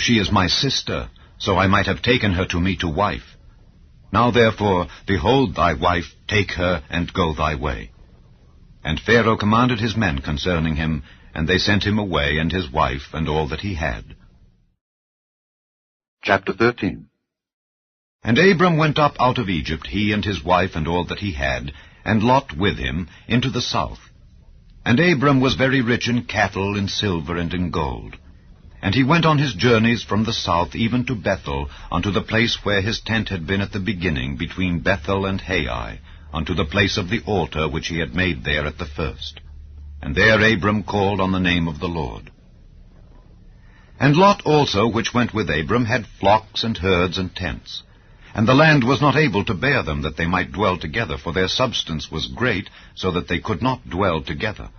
She is my sister, so I might have taken her to me to wife. Now therefore, behold thy wife, take her, and go thy way. And Pharaoh commanded his men concerning him, and they sent him away, and his wife, and all that he had. Chapter 13. And Abram went up out of Egypt, he and his wife, and all that he had, and Lot with him, into the south. And Abram was very rich in cattle, in silver, and in gold. And he went on his journeys from the south even to Bethel, unto the place where his tent had been at the beginning, between Bethel and Hai, unto the place of the altar which he had made there at the first. And there Abram called on the name of the Lord. And Lot also, which went with Abram, had flocks and herds and tents. And the land was not able to bear them, that they might dwell together, for their substance was great, so that they could not dwell together.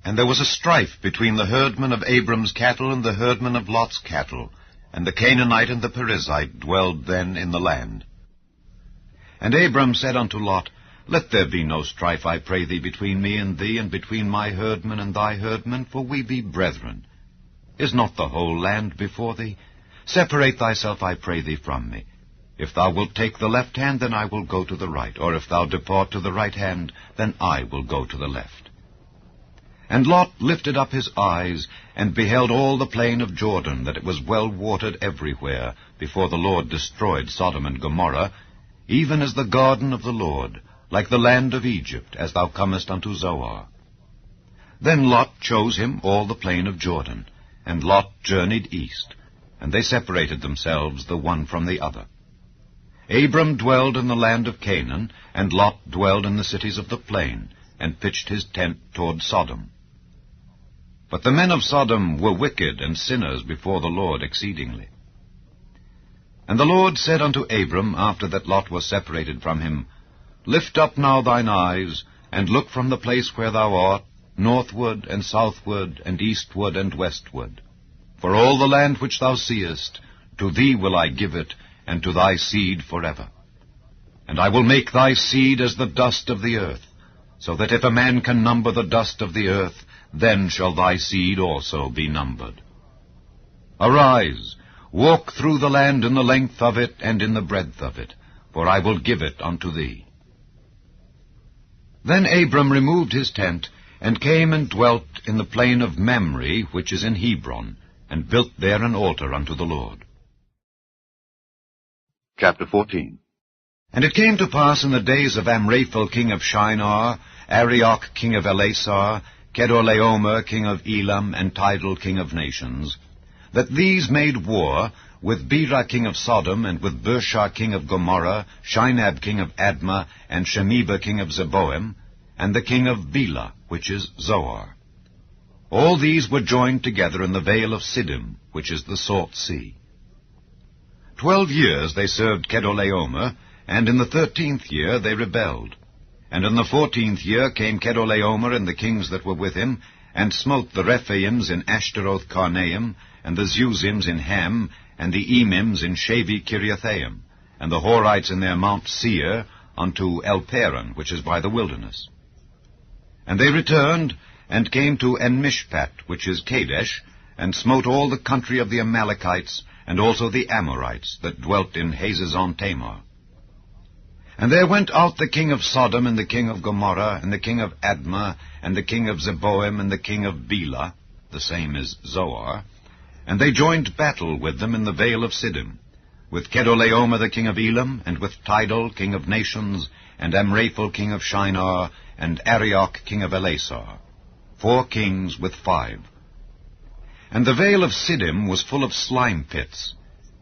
And there was a strife between the herdmen of Abram's cattle and the herdmen of Lot's cattle, and the Canaanite and the Perizzite dwelled then in the land. And Abram said unto Lot, Let there be no strife, I pray thee, between me and thee, and between my herdmen and thy herdmen, for we be brethren. Is not the whole land before thee? Separate thyself, I pray thee, from me. If thou wilt take the left hand, then I will go to the right, or if thou depart to the right hand, then I will go to the left. And Lot lifted up his eyes, and beheld all the plain of Jordan, that it was well watered everywhere, before the Lord destroyed Sodom and Gomorrah, even as the garden of the Lord, like the land of Egypt, as thou comest unto Zoar. Then Lot chose him all the plain of Jordan, and Lot journeyed east, and they separated themselves the one from the other. Abram dwelled in the land of Canaan, and Lot dwelled in the cities of the plain, and pitched his tent toward Sodom. But the men of Sodom were wicked and sinners before the Lord exceedingly. And the Lord said unto Abram, after that Lot was separated from him, Lift up now thine eyes, and look from the place where thou art, northward and southward and eastward and westward. For all the land which thou seest, to thee will I give it, and to thy seed forever. And I will make thy seed as the dust of the earth, so that if a man can number the dust of the earth, then shall thy seed also be numbered. Arise, walk through the land in the length of it and in the breadth of it, for I will give it unto thee. Then Abram removed his tent, and came and dwelt in the plain of Mamre, which is in Hebron, and built there an altar unto the Lord. Chapter 14. And it came to pass in the days of Amraphel king of Shinar, Arioch king of Elasar, Kedorlaomer king of Elam, and Tidal king of nations, that these made war with Bera king of Sodom, and with Bersha king of Gomorrah, Shinab king of Admah, and Shemeba king of Zeboim, and the king of Bela, which is Zoar. All these were joined together in the vale of Siddim, which is the Salt Sea. 12 years they served Kedorlaomer, and in the 13th year they rebelled. And in the 14th year came Kedorlaomer and the kings that were with him, and smote the Rephaims in Ashtaroth Karnaim, and the Zuzims in Ham, and the Emims in Shavi Kiriathaim, and the Horites in their Mount Seir, unto Elparan, which is by the wilderness. And they returned, and came to Enmishpat, which is Kadesh, and smote all the country of the Amalekites, and also the Amorites, that dwelt in Hazazon Tamar. And there went out the king of Sodom, and the king of Gomorrah, and the king of Admah, and the king of Zeboim, and the king of Bela, the same is Zoar, and they joined battle with them in the vale of Siddim, with Kedorlaomer the king of Elam, and with Tidal king of nations, and Amraphel king of Shinar, and Arioch king of Elasar, 4 kings with 5. And the vale of Siddim was full of slime pits,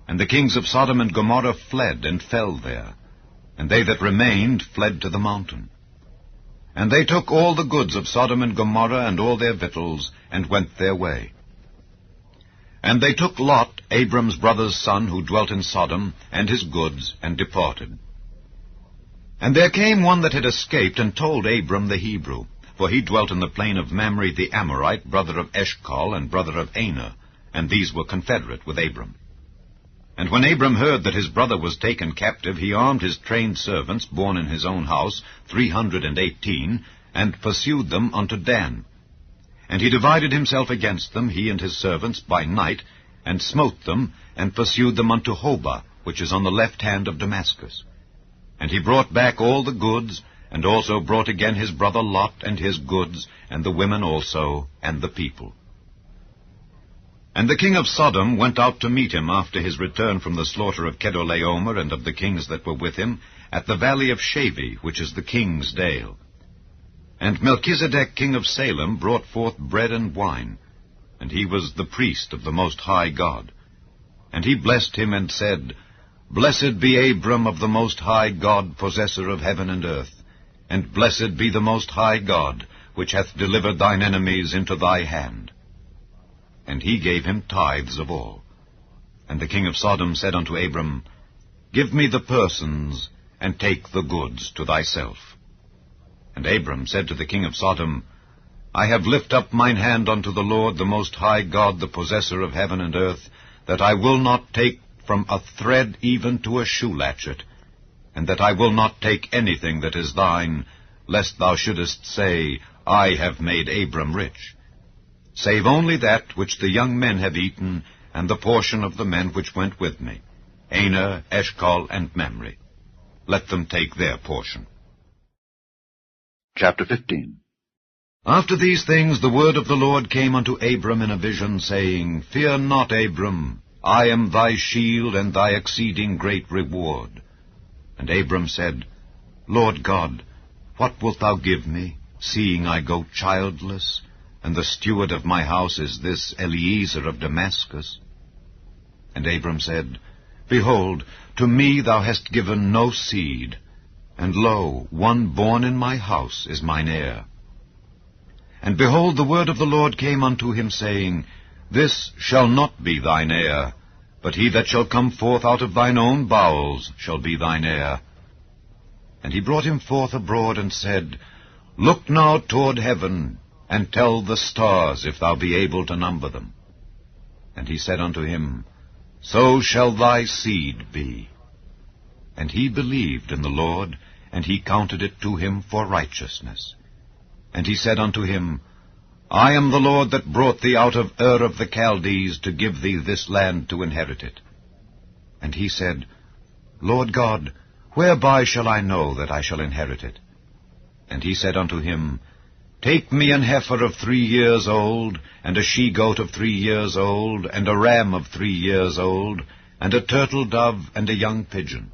and the kings of Sodom and Gomorrah fled and fell there, and they that remained fled to the mountain. And they took all the goods of Sodom and Gomorrah, and all their victuals, and went their way. And they took Lot, Abram's brother's son, who dwelt in Sodom, and his goods, and departed. And there came one that had escaped, and told Abram the Hebrew, for he dwelt in the plain of Mamre the Amorite, brother of Eshcol, and brother of Aner, and these were confederate with Abram. And when Abram heard that his brother was taken captive, he armed his trained servants, born in his own house, 318, and pursued them unto Dan. And he divided himself against them, he and his servants, by night, and smote them, and pursued them unto Hobah, which is on the left hand of Damascus. And he brought back all the goods, and also brought again his brother Lot, and his goods, and the women also, and the people. And the king of Sodom went out to meet him after his return from the slaughter of Kedorlaomer and of the kings that were with him, at the valley of Shavi, which is the king's dale. And Melchizedek king of Salem brought forth bread and wine, and he was the priest of the Most High God. And he blessed him and said, Blessed be Abram of the Most High God, possessor of heaven and earth, and blessed be the Most High God, which hath delivered thine enemies into thy hand. And he gave him tithes of all. And the king of Sodom said unto Abram, Give me the persons, and take the goods to thyself. And Abram said to the king of Sodom, I have lift up mine hand unto the Lord, the Most High God, the possessor of heaven and earth, that I will not take from a thread even to a shoe latchet, and that I will not take anything that is thine, lest thou shouldest say, I have made Abram rich, save only that which the young men have eaten, and the portion of the men which went with me, Aner, Eshcol, and Mamre. Let them take their portion. Chapter 15. After these things the word of the Lord came unto Abram in a vision, saying, Fear not, Abram, I am thy shield and thy exceeding great reward. And Abram said, Lord God, what wilt thou give me, seeing I go childless, and the steward of my house is this Eliezer of Damascus? And Abram said, Behold, to me thou hast given no seed, and lo, one born in my house is mine heir. And behold, the word of the Lord came unto him, saying, This shall not be thine heir, but he that shall come forth out of thine own bowels shall be thine heir. And he brought him forth abroad, and said, Look now toward heaven, and tell the stars, if thou be able to number them. And he said unto him, So shall thy seed be. And he believed in the Lord, and he counted it to him for righteousness. And he said unto him, I am the Lord that brought thee out of Ur of the Chaldees to give thee this land to inherit it. And he said, Lord God, whereby shall I know that I shall inherit it? And he said unto him, Take me an heifer of 3 years old, and a she-goat of 3 years old, and a ram of 3 years old, and a turtle dove, and a young pigeon.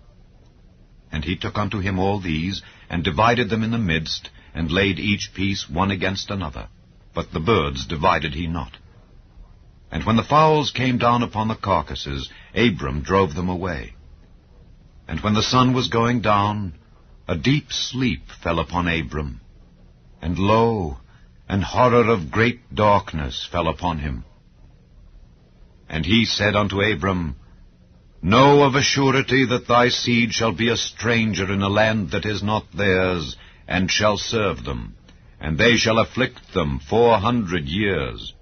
And he took unto him all these, and divided them in the midst, and laid each piece one against another. But the birds divided he not. And when the fowls came down upon the carcasses, Abram drove them away. And when the sun was going down, a deep sleep fell upon Abram. And lo, an horror of great darkness fell upon him. And he said unto Abram, Know of a surety that thy seed shall be a stranger in a land that is not theirs, and shall serve them, and they shall afflict them 400 years.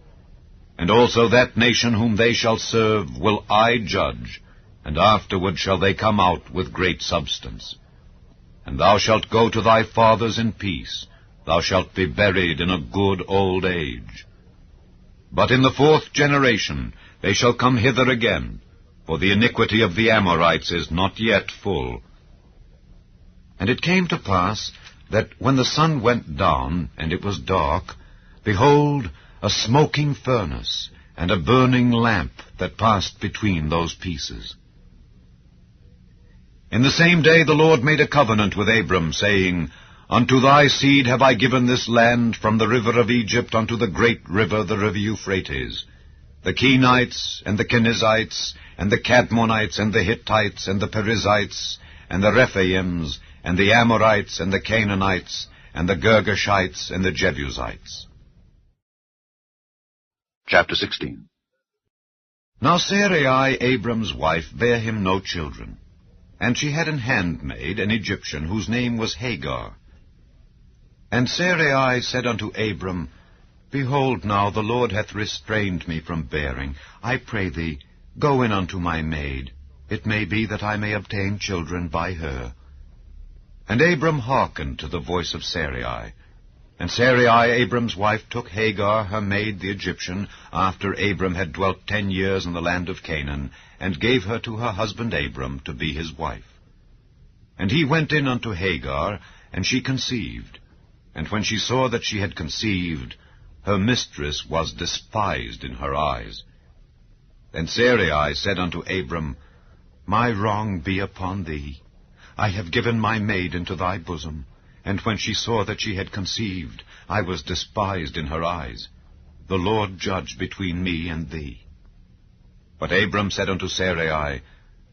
And also that nation whom they shall serve will I judge, and afterward shall they come out with great substance. And thou shalt go to thy fathers in peace, thou shalt be buried in a good old age. But in the 4th generation they shall come hither again, for the iniquity of the Amorites is not yet full. And it came to pass, that when the sun went down, and it was dark, behold, a smoking furnace, and a burning lamp that passed between those pieces. In the same day the Lord made a covenant with Abram, saying, Unto thy seed have I given this land, from the river of Egypt unto the great river, the river Euphrates, the Kenites, and the Kenizzites, and the Cadmonites, and the Hittites, and the Perizzites, and the Rephaims, and the Amorites, and the Canaanites, and the Girgashites, and the Jebusites. Chapter 16. Now Sarai, Abram's wife, bare him no children, and she had an handmaid, an Egyptian, whose name was Hagar. And Sarai said unto Abram, Behold now, the Lord hath restrained me from bearing. I pray thee, go in unto my maid. It may be that I may obtain children by her. And Abram hearkened to the voice of Sarai. And Sarai, Abram's wife, took Hagar, her maid, the Egyptian, after Abram had dwelt 10 years in the land of Canaan, and gave her to her husband Abram to be his wife. And he went in unto Hagar, and she conceived. And when she saw that she had conceived, her mistress was despised in her eyes. Then Sarai said unto Abram, My wrong be upon thee. I have given my maid into thy bosom. And when she saw that she had conceived, I was despised in her eyes. The Lord judge between me and thee. But Abram said unto Sarai,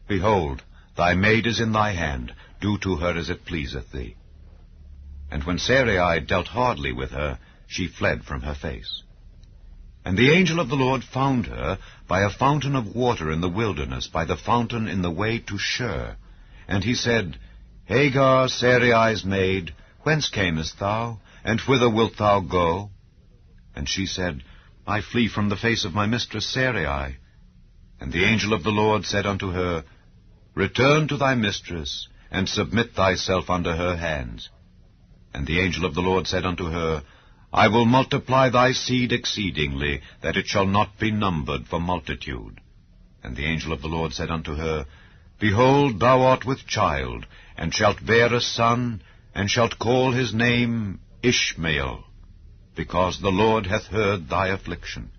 Behold, thy maid is in thy hand. Do to her as it pleaseth thee. And when Sarai dealt hardly with her, she fled from her face. And the angel of the Lord found her by a fountain of water in the wilderness, by the fountain in the way to Shur. And he said, Hagar, Sarai's maid, whence camest thou, and whither wilt thou go? And she said, I flee from the face of my mistress Sarai. And the angel of the Lord said unto her, Return to thy mistress, and submit thyself under her hands. And the angel of the Lord said unto her, I will multiply thy seed exceedingly, that it shall not be numbered for multitude. And the angel of the Lord said unto her, Behold, thou art with child, and shalt bear a son, and shalt call his name Ishmael, because the Lord hath heard thy affliction.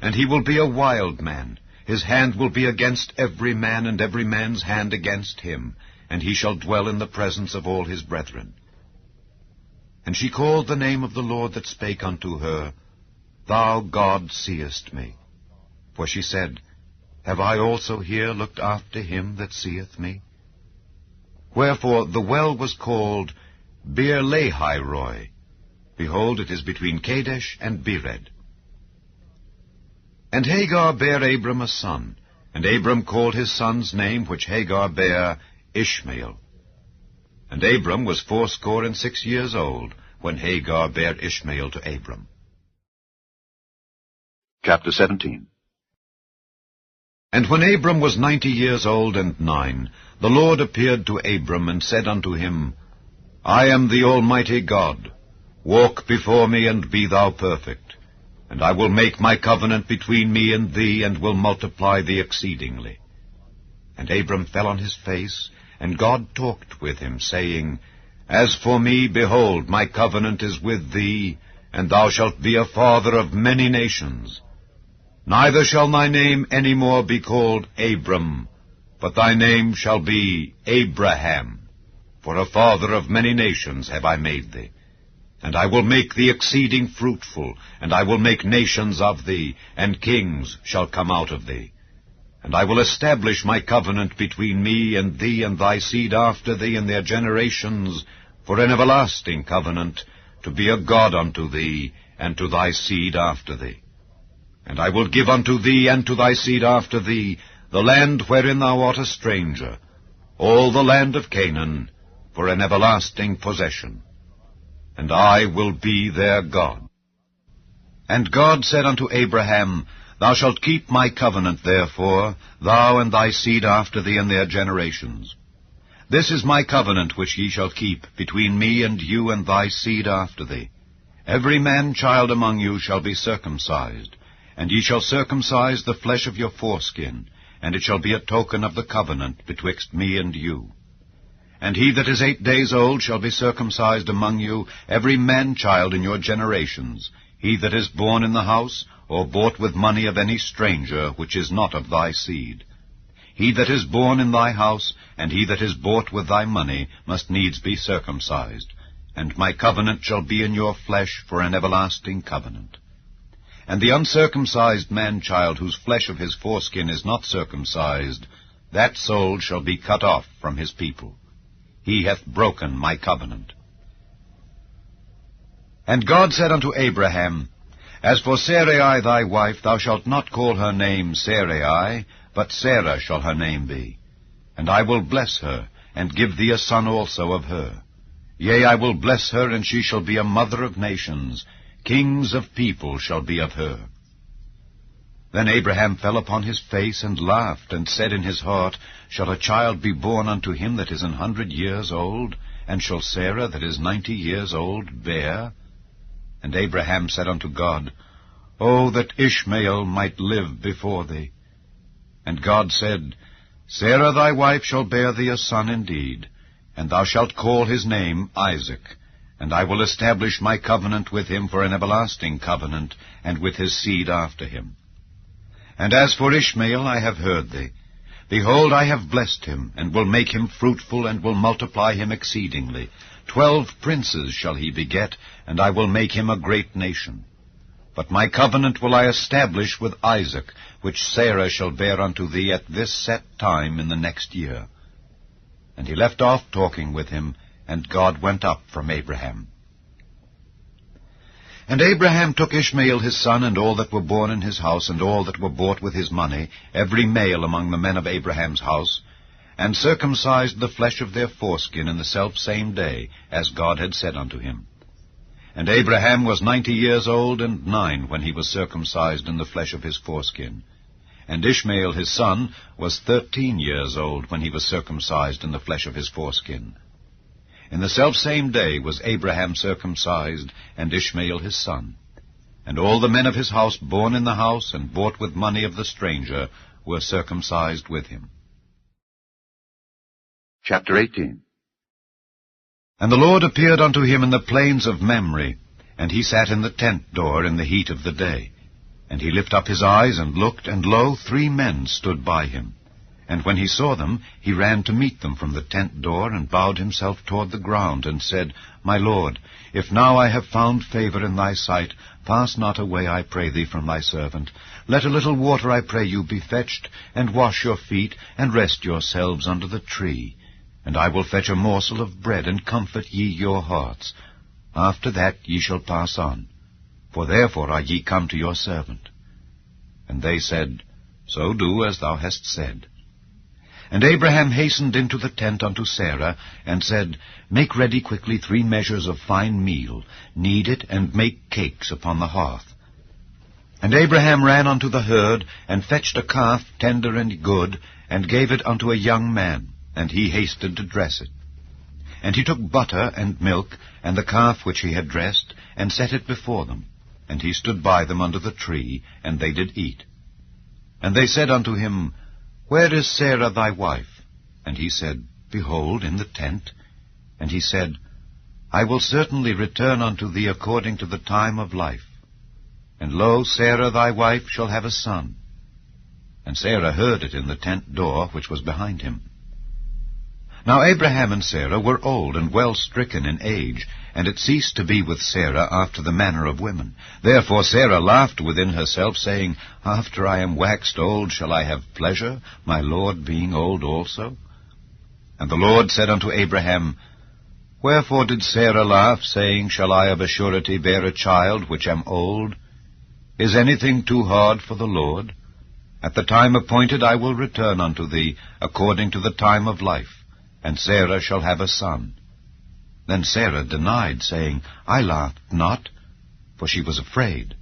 And he will be a wild man. His hand will be against every man, and every man's hand against him, and he shall dwell in the presence of all his brethren. And she called the name of the Lord that spake unto her, Thou, God, seest me. For she said, Have I also here looked after him that seeth me? Wherefore the well was called Beer-lahai-roi. Behold, it is between Kadesh and Bered. And Hagar bare Abram a son, and Abram called his son's name, which Hagar bare, Ishmael. And Abram was 86 years old, when Hagar bare Ishmael to Abram. Chapter 17. And when Abram was 90 years old and 9, the Lord appeared to Abram, and said unto him, I am the Almighty God. Walk before me, and be thou perfect. And I will make my covenant between me and thee, and will multiply thee exceedingly. And Abram fell on his face, and God talked with him, saying, As for me, behold, my covenant is with thee, and thou shalt be a father of many nations. Neither shall thy name any more be called Abram, but thy name shall be Abraham, for a father of many nations have I made thee. And I will make thee exceeding fruitful, and I will make nations of thee, and kings shall come out of thee. And I will establish my covenant between me and thee and thy seed after thee in their generations, for an everlasting covenant, to be a God unto thee, and to thy seed after thee. And I will give unto thee and to thy seed after thee the land wherein thou art a stranger, all the land of Canaan, for an everlasting possession. And I will be their God. And God said unto Abraham, Thou shalt keep my covenant, therefore, thou and thy seed after thee in their generations. This is my covenant which ye shall keep between me and you and thy seed after thee. Every man-child among you shall be circumcised, and ye shall circumcise the flesh of your foreskin, and it shall be a token of the covenant betwixt me and you. And he that is 8 days old shall be circumcised among you, every man-child in your generations, he that is born in the house, or bought with money of any stranger, which is not of thy seed. He that is born in thy house, and he that is bought with thy money, must needs be circumcised. And my covenant shall be in your flesh for an everlasting covenant. And the uncircumcised man-child, whose flesh of his foreskin is not circumcised, that soul shall be cut off from his people. He hath broken my covenant. And God said unto Abraham, As for Sarai thy wife, thou shalt not call her name Sarai, but Sarah shall her name be. And I will bless her, and give thee a son also of her. Yea, I will bless her, and she shall be a mother of nations. Kings of people shall be of her. Then Abraham fell upon his face, and laughed, and said in his heart, Shall a child be born unto him that is 100 years old? and shall Sarah, that is 90 years old, bear? And Abraham said unto God, O that Ishmael might live before thee. And God said, Sarah thy wife shall bear thee a son indeed, and thou shalt call his name Isaac, and I will establish my covenant with him for an everlasting covenant, and with his seed after him. And as for Ishmael, I have heard thee. Behold, I have blessed him, and will make him fruitful, and will multiply him exceedingly. 12 princes shall he beget, and I will make him a great nation. But my covenant will I establish with Isaac, which Sarah shall bear unto thee at this set time in the next year. And he left off talking with him, and God went up from Abraham. And Abraham took Ishmael his son, and all that were born in his house, and all that were bought with his money, every male among the men of Abraham's house, and circumcised the flesh of their foreskin in the selfsame day, as God had said unto him. And Abraham was 90 years old and 9 when he was circumcised in the flesh of his foreskin. And Ishmael his son was 13 years old when he was circumcised in the flesh of his foreskin. In the selfsame day was Abraham circumcised, and Ishmael his son. And all the men of his house born in the house, and bought with money of the stranger, were circumcised with him. Chapter 18. And the Lord appeared unto him in the plains of Mamre, and he sat in the tent door in the heat of the day. And he lifted up his eyes, and looked, and lo, 3 men stood by him. And when he saw them, he ran to meet them from the tent door, and bowed himself toward the ground, and said, My Lord, if now I have found favor in thy sight, pass not away, I pray thee, from thy servant. Let a little water, I pray you, be fetched, and wash your feet, and rest yourselves under the tree. And I will fetch a morsel of bread, and comfort ye your hearts. After that ye shall pass on, for therefore are ye come to your servant. And they said, So do as thou hast said. And Abraham hastened into the tent unto Sarah, and said, Make ready quickly 3 measures of fine meal, knead it, and make cakes upon the hearth. And Abraham ran unto the herd, and fetched a calf tender and good, and gave it unto a young man, and he hasted to dress it. And he took butter and milk, and the calf which he had dressed, and set it before them. And he stood by them under the tree, and they did eat. And they said unto him, Where is Sarah thy wife? And he said, Behold, in the tent. And he said, I will certainly return unto thee according to the time of life. And lo, Sarah thy wife shall have a son. And Sarah heard it in the tent door which was behind him. Now Abraham and Sarah were old and well stricken in age, and it ceased to be with Sarah after the manner of women. Therefore Sarah laughed within herself, saying, After I am waxed old shall I have pleasure, my Lord being old also? And the Lord said unto Abraham, Wherefore did Sarah laugh, saying, Shall I of a surety bear a child which am old? Is anything too hard for the Lord? At the time appointed I will return unto thee, according to the time of life, and Sarah shall have a son. Then Sarah denied, saying, I laughed not, for she was afraid.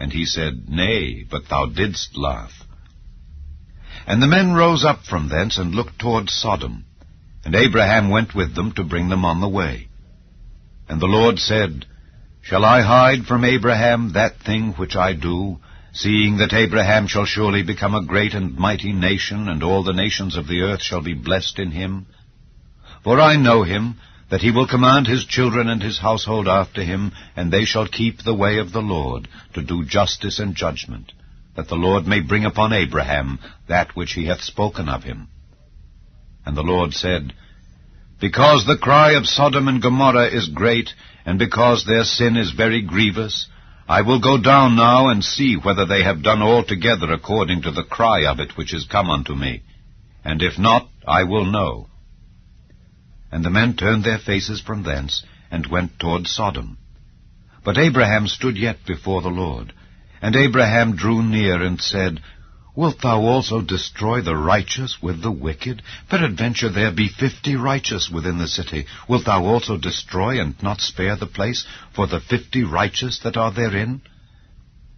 And he said, Nay, but thou didst laugh. And the men rose up from thence, and looked toward Sodom. And Abraham went with them to bring them on the way. And the Lord said, Shall I hide from Abraham that thing which I do, seeing that Abraham shall surely become a great and mighty nation, and all the nations of the earth shall be blessed in him? For I know him, that he will command his children and his household after him, and they shall keep the way of the Lord, to do justice and judgment, that the Lord may bring upon Abraham that which he hath spoken of him. And the Lord said, Because the cry of Sodom and Gomorrah is great, and because their sin is very grievous, I will go down now and see whether they have done altogether according to the cry of it which is come unto me. And if not, I will know. And the men turned their faces from thence, and went toward Sodom. But Abraham stood yet before the Lord. And Abraham drew near, and said, Wilt thou also destroy the righteous with the wicked? Peradventure there be 50 righteous within the city. Wilt thou also destroy, and not spare the place for the 50 righteous that are therein?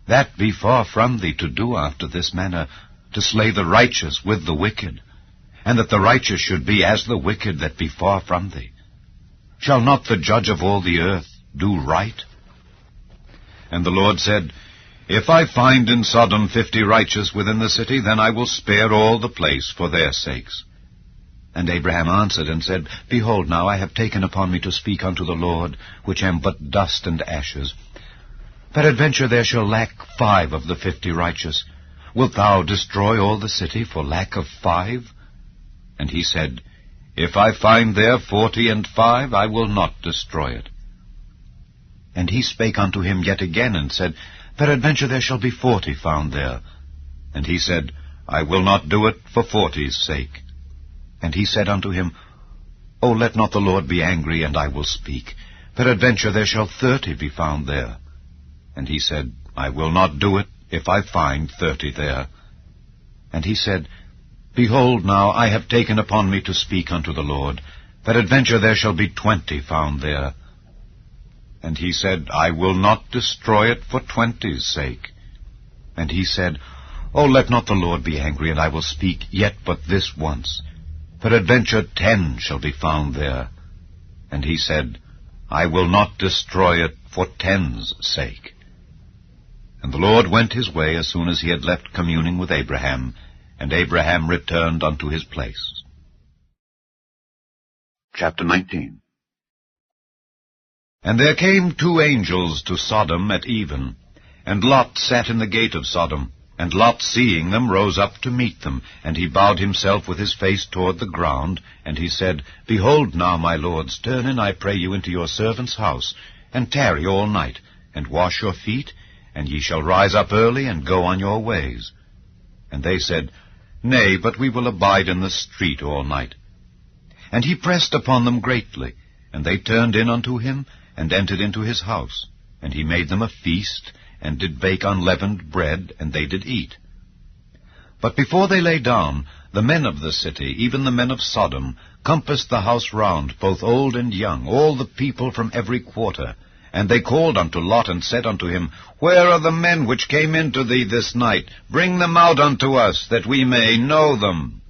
That be far from thee to do after this manner, to slay the righteous with the wicked, and that the righteous should be as the wicked that be far from thee. Shall not the judge of all the earth do right? And the Lord said, If I find in Sodom 50 righteous within the city, then I will spare all the place for their sakes. And Abraham answered and said, Behold, now I have taken upon me to speak unto the Lord, which am but dust and ashes. Peradventure there shall lack 5 of the 50 righteous. Wilt thou destroy all the city for lack of 5? And he said, If I find there 45, I will not destroy it. And he spake unto him yet again, and said, Peradventure there shall be 40 found there. And he said, I will not do it for 40's sake. And he said unto him, O let not the Lord be angry, and I will speak. Peradventure there shall 30 be found there. And he said, I will not do it, if I find 30 there. And he said, Behold, now I have taken upon me to speak unto the Lord. Peradventure there shall be 20 found there. And he said, I will not destroy it for 20's sake. And he said, O let not the Lord be angry, and I will speak yet but this once. Peradventure 10 shall be found there. And he said, I will not destroy it for 10's sake. And the Lord went his way as soon as he had left communing with Abraham, and Abraham returned unto his place. Chapter 19. And there came 2 angels to Sodom at even, and Lot sat in the gate of Sodom. And Lot, seeing them, rose up to meet them, and he bowed himself with his face toward the ground, and he said, Behold now, my lords, turn in, I pray you, into your servant's house, and tarry all night, and wash your feet, and ye shall rise up early, and go on your ways. And they said, Nay, but we will abide in the street all night. And he pressed upon them greatly, and they turned in unto him, and entered into his house. And he made them a feast, and did bake unleavened bread, and they did eat. But before they lay down, the men of the city, even the men of Sodom, compassed the house round, both old and young, all the people from every quarter. And they called unto Lot, and said unto him, Where are the men which came into thee this night? Bring them out unto us, that we may know them.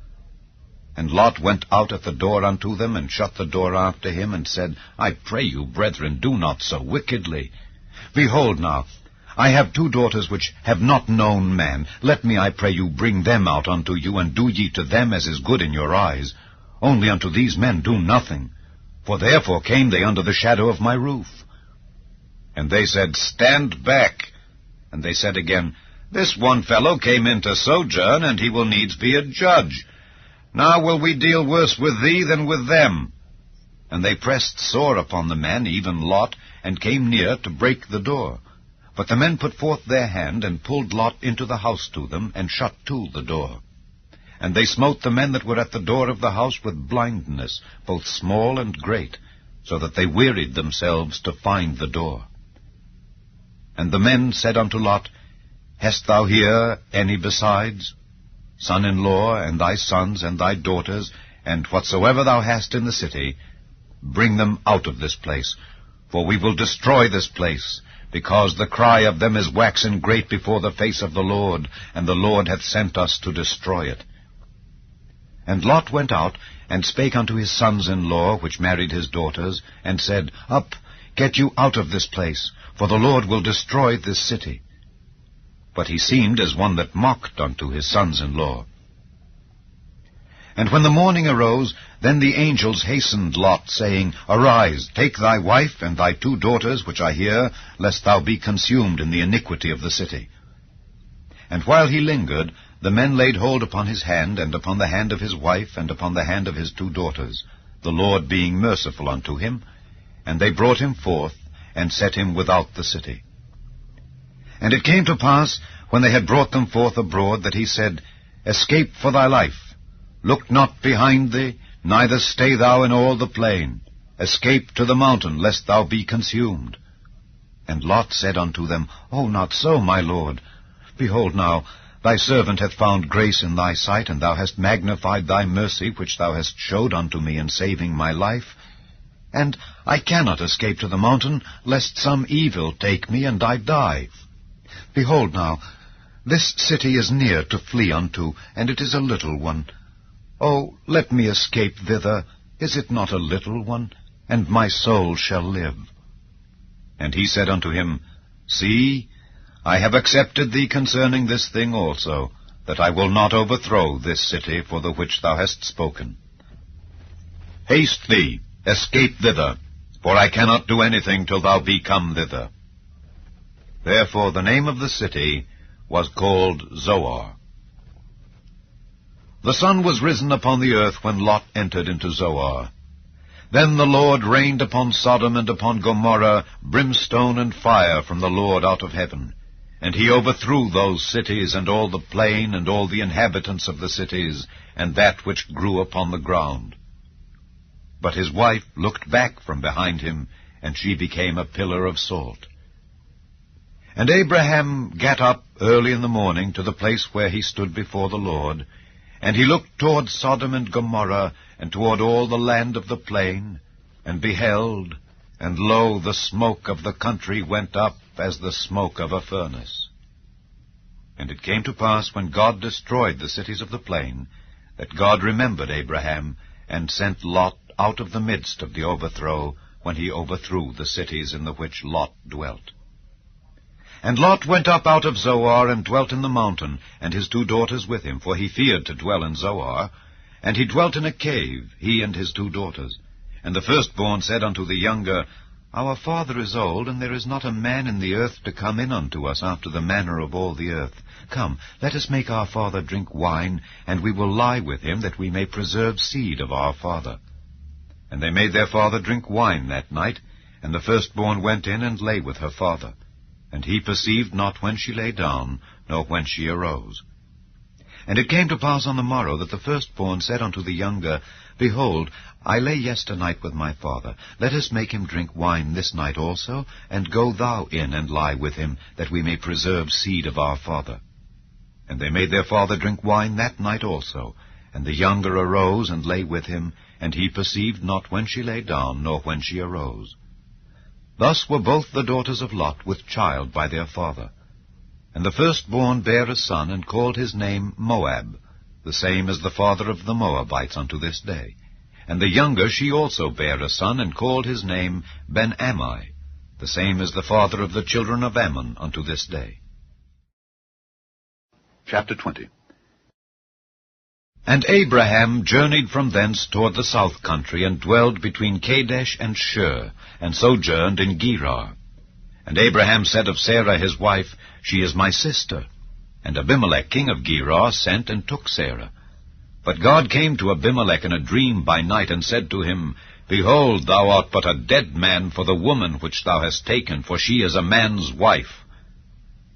And Lot went out at the door unto them, and shut the door after him, and said, I pray you, brethren, do not so wickedly. Behold now, I have 2 daughters which have not known man. Let me, I pray you, bring them out unto you, and do ye to them as is good in your eyes. Only unto these men do nothing, for therefore came they under the shadow of my roof. And they said, Stand back. And they said again, This one fellow came in to sojourn, and he will needs be a judge. Now will we deal worse with thee than with them. And they pressed sore upon the men, even Lot, and came near to break the door. But the men put forth their hand, and pulled Lot into the house to them, and shut to the door. And they smote the men that were at the door of the house with blindness, both small and great, so that they wearied themselves to find the door. And the men said unto Lot, Hast thou here any besides? Son-in-law, and thy sons, and thy daughters, and whatsoever thou hast in the city, bring them out of this place, for we will destroy this place, because the cry of them is waxen great before the face of the Lord, and the Lord hath sent us to destroy it. And Lot went out, and spake unto his sons-in-law, which married his daughters, and said, Up, get you out of this place, for the Lord will destroy this city. But he seemed as one that mocked unto his sons-in-law. And when the morning arose, then the angels hastened Lot, saying, Arise, take thy wife and thy 2 daughters, which are here, lest thou be consumed in the iniquity of the city. And while he lingered, the men laid hold upon his hand, and upon the hand of his wife, and upon the hand of his 2 daughters, the Lord being merciful unto him, and they brought him forth, and set him without the city. And it came to pass, when they had brought them forth abroad, that he said, Escape for thy life. Look not behind thee, neither stay thou in all the plain. Escape to the mountain, lest thou be consumed. And Lot said unto them, O not so, my lord. Behold now, thy servant hath found grace in thy sight, and thou hast magnified thy mercy, which thou hast showed unto me in saving my life. And I cannot escape to the mountain, lest some evil take me, and I die. Behold now, this city is near to flee unto, and it is a little one. Oh, let me escape thither. Is it not a little one? and my soul shall live. And he said unto him, See, I have accepted thee concerning this thing also, that I will not overthrow this city for the which thou hast spoken. Haste thee, escape thither, for I cannot do anything till thou be come thither. Therefore the name of the city was called Zoar. The sun was risen upon the earth when Lot entered into Zoar. Then the Lord rained upon Sodom and upon Gomorrah brimstone and fire from the Lord out of heaven. And he overthrew those cities, and all the plain, and all the inhabitants of the cities, and that which grew upon the ground. But his wife looked back from behind him, and she became a pillar of salt. And Abraham gat up early in the morning to the place where he stood before the Lord, and he looked toward Sodom and Gomorrah, and toward all the land of the plain, and beheld, and lo, the smoke of the country went up as the smoke of a furnace. And it came to pass, when God destroyed the cities of the plain, that God remembered Abraham, and sent Lot out of the midst of the overthrow, when he overthrew the cities in the which Lot dwelt. And Lot went up out of Zoar, and dwelt in the mountain, and his 2 daughters with him, for he feared to dwell in Zoar. And he dwelt in a cave, he and his 2 daughters. And the firstborn said unto the younger, Our father is old, and there is not a man in the earth to come in unto us after the manner of all the earth. Come, let us make our father drink wine, and we will lie with him, that we may preserve seed of our father. And they made their father drink wine that night, and the firstborn went in and lay with her father. And he perceived not when she lay down, nor when she arose. And it came to pass on the morrow that the firstborn said unto the younger, Behold, I lay yesternight with my father. Let us make him drink wine this night also, and go thou in and lie with him, that we may preserve seed of our father. And they made their father drink wine that night also. And the younger arose and lay with him, and he perceived not when she lay down, nor when she arose. Thus were both the daughters of Lot with child by their father. And the firstborn bare a son, and called his name Moab. The same is the father of the Moabites unto this day. And the younger she also bare a son, and called his name Ben-Ammi. The same is the father of the children of Ammon unto this day. Chapter 20. And Abraham journeyed from thence toward the south country, and dwelled between Kadesh and Shur, and sojourned in Gerar. And Abraham said of Sarah his wife, She is my sister. And Abimelech king of Gerar sent and took Sarah. But God came to Abimelech in a dream by night, and said to him, Behold, thou art but a dead man for the woman which thou hast taken, for she is a man's wife.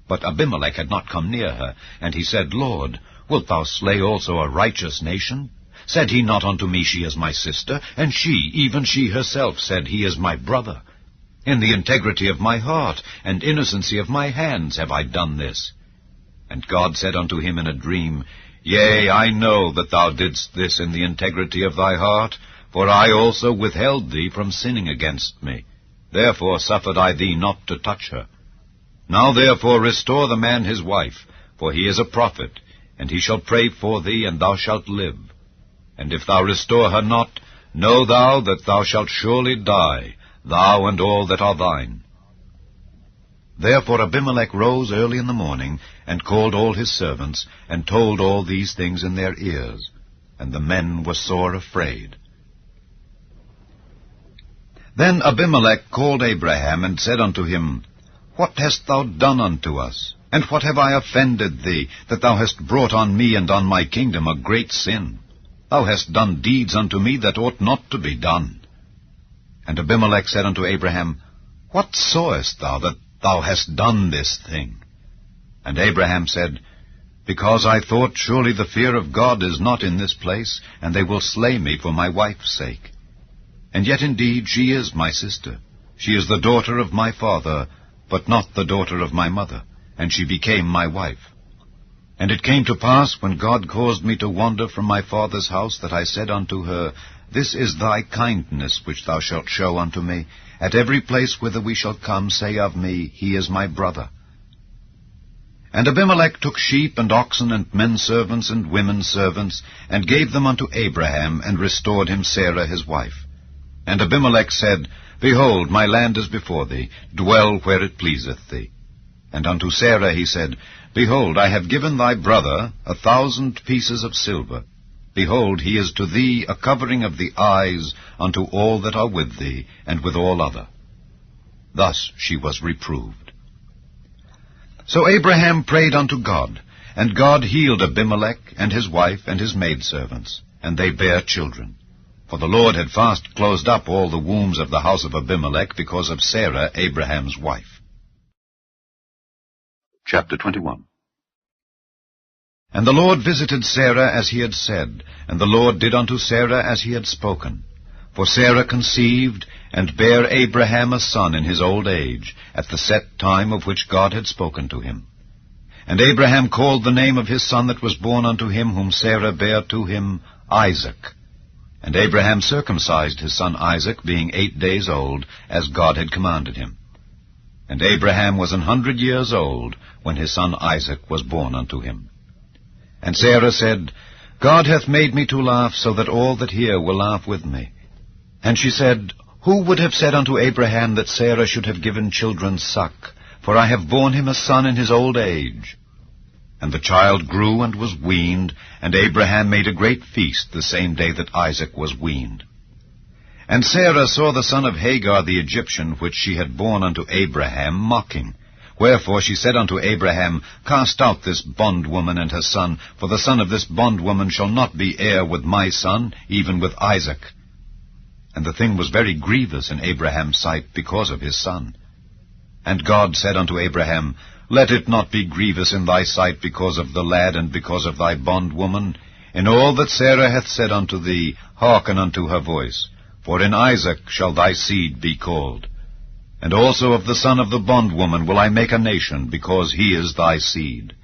But Abimelech had not come near her, and he said, Lord, wilt thou slay also a righteous nation? Said he not unto me, She is my sister? And she, even she herself, said, He is my brother. In the integrity of my heart and innocency of my hands have I done this. And God said unto him in a dream, Yea, I know that thou didst this in the integrity of thy heart, for I also withheld thee from sinning against me. Therefore suffered I thee not to touch her. Now therefore restore the man his wife, for he is a prophet, and he shall pray for thee, and thou shalt live. And if thou restore her not, know thou that thou shalt surely die, thou and all that are thine. Therefore Abimelech rose early in the morning, and called all his servants, and told all these things in their ears. And the men were sore afraid. Then Abimelech called Abraham, and said unto him, What hast thou done unto us? And what have I offended thee, that thou hast brought on me and on my kingdom a great sin? Thou hast done deeds unto me that ought not to be done. And Abimelech said unto Abraham, What sawest thou that thou hast done this thing? And Abraham said, Because I thought, surely the fear of God is not in this place, and they will slay me for my wife's sake. And yet indeed she is my sister. She is the daughter of my father, but not the daughter of my mother, and she became my wife. And it came to pass, when God caused me to wander from my father's house, that I said unto her, This is thy kindness which thou shalt show unto me. At every place whither we shall come, say of me, He is my brother. And Abimelech took sheep and oxen and men servants and women servants, and gave them unto Abraham, and restored him Sarah his wife. And Abimelech said, Behold, my land is before thee, dwell where it pleaseth thee. And unto Sarah he said, Behold, I have given thy brother 1,000 pieces of silver. Behold, he is to thee a covering of the eyes unto all that are with thee, and with all other. Thus she was reproved. So Abraham prayed unto God, and God healed Abimelech, and his wife, and his maidservants, and they bare children. For the Lord had fast closed up all the wombs of the house of Abimelech because of Sarah, Abraham's wife. Chapter 21. And the Lord visited Sarah as he had said, and the Lord did unto Sarah as he had spoken. For Sarah conceived, and bare Abraham a son in his old age, at the set time of which God had spoken to him. And Abraham called the name of his son that was born unto him, whom Sarah bare to him, Isaac. And Abraham circumcised his son Isaac, being 8 days old, as God had commanded him. And Abraham was 100 years old, when his son Isaac was born unto him. And Sarah said, God hath made me to laugh, so that all that hear will laugh with me. And she said, Who would have said unto Abraham that Sarah should have given children suck? For I have borne him a son in his old age. And the child grew and was weaned, and Abraham made a great feast the same day that Isaac was weaned. And Sarah saw the son of Hagar the Egyptian, which she had borne unto Abraham, mocking. Wherefore she said unto Abraham, Cast out this bondwoman and her son, for the son of this bondwoman shall not be heir with my son, even with Isaac. And the thing was very grievous in Abraham's sight because of his son. And God said unto Abraham, Let it not be grievous in thy sight because of the lad and because of thy bondwoman. In all that Sarah hath said unto thee, hearken unto her voice. For in Isaac shall thy seed be called. And also of the son of the bondwoman will I make a nation, because he is thy seed.